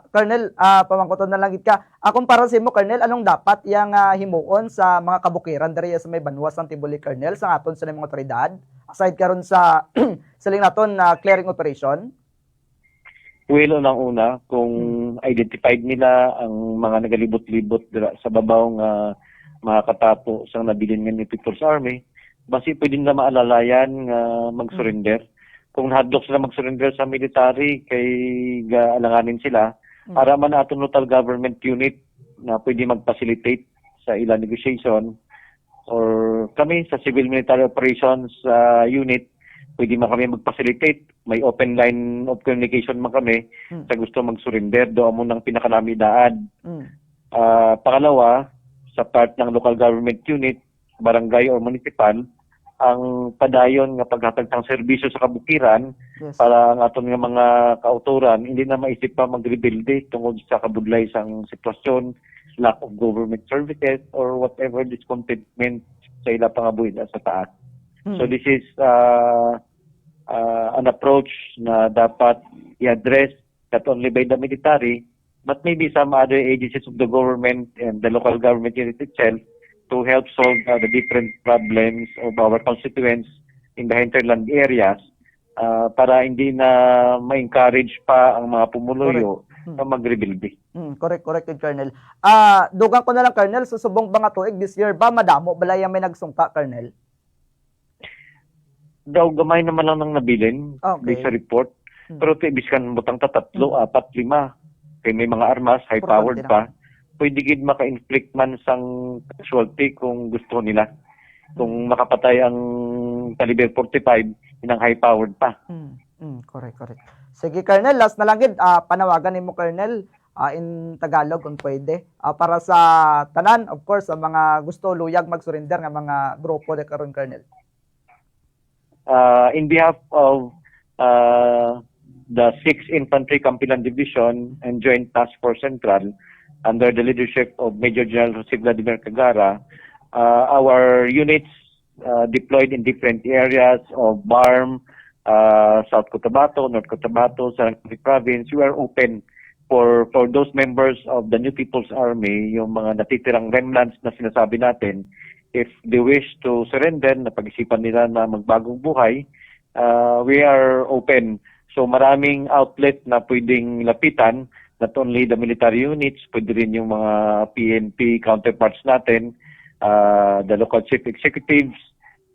Colonel, pamangkoton na lang gid ka. Kung para sa imo, Colonel, anong dapat yang himuon sa mga kabukiran diri sa may banwas ng Tibuli, Colonel, sa aton sa mga otoridad? Aside karon sa siling naton na clearing operation? Well, unang-una, kung identified nila ang mga nagalibot-libot sa babaw nga mga katapo sa nabilin nga ni People's Army, basi pwede na maalalayan nga mag-surrender. Kung nahadlok sila mag-surrender sa military, kay alanganin sila, para man atong local government unit na pwede mag-facilitate sa ilang negotiation, or kami sa civil military operations unit, pwede man kami mag-facilitate. May open line of communication man kami sa gusto mag-surrender. Doon mo ng pinakalamidaan. Pangalawa, sa part ng local government unit, barangay or municipal, ang padayon nga paghatag ng serbisyo sa kabukiran para ang aton nga mga kauturan hindi na maisip pa mag-rebuild tungod sa kabudlay sang sitwasyon, lack of government services or whatever discontentment sa ila pangabuhi sa taas. So this is an approach na dapat i-address not only by the military but maybe some other agencies of the government and the local government unit itself to help solve the different problems of our constituents in the hinterland areas para hindi na ma-encourage pa ang mga pumuluyo na mag-rebuild. Correct, Colonel. Dugang ko na lang, Colonel, susubong ba nga tuig this year ba madamo balay may nagsungka, Colonel? Daw gamay naman lang ng nabilin sa report. Pero ibiskan butang 3, 4, 5 kay may mga armas, high-powered pa. Pwede gid maka-inflict man sang casualty kung gusto nila. Kung makapatay ang caliber 45, inang high-powered pa. Correct. Sige, Colonel, last na lang gid, panawagan nimo, Colonel, in Tagalog kung pwede. Para sa tanan, of course, sa mga gusto luyag mag-surrender nga mga grupo de karon, Colonel. In behalf of the 6th Infantry Campilan Division and Joint Task Force Central, under the leadership of Major General Jose Vladimir Cagara, our units deployed in different areas of BARM, South Cotabato, North Cotabato, Sarangani Province. We are open for those members of the New People's Army, yung mga natitirang remnants na sinasabi natin, if they wish to surrender, na pag-isipan nila na magbagong buhay, we are open. So maraming outlet na pwedeng lapitan, not only the military units, pwede rin yung mga PNP counterparts natin, the local chief executives,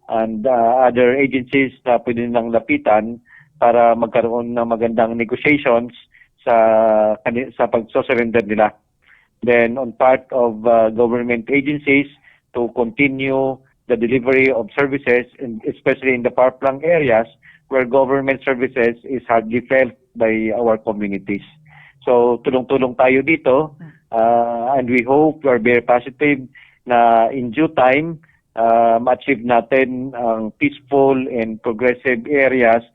and other agencies na pwede nilang lapitan para magkaroon ng magandang negotiations sa pag-surrender nila. Then on part of government agencies to continue the delivery of services, especially in the far-flung areas where government services is hardly felt by our communities. So, tulong-tulong tayo dito, and we hope, we are very positive na in due time, ma-achieve natin ang peaceful and progressive areas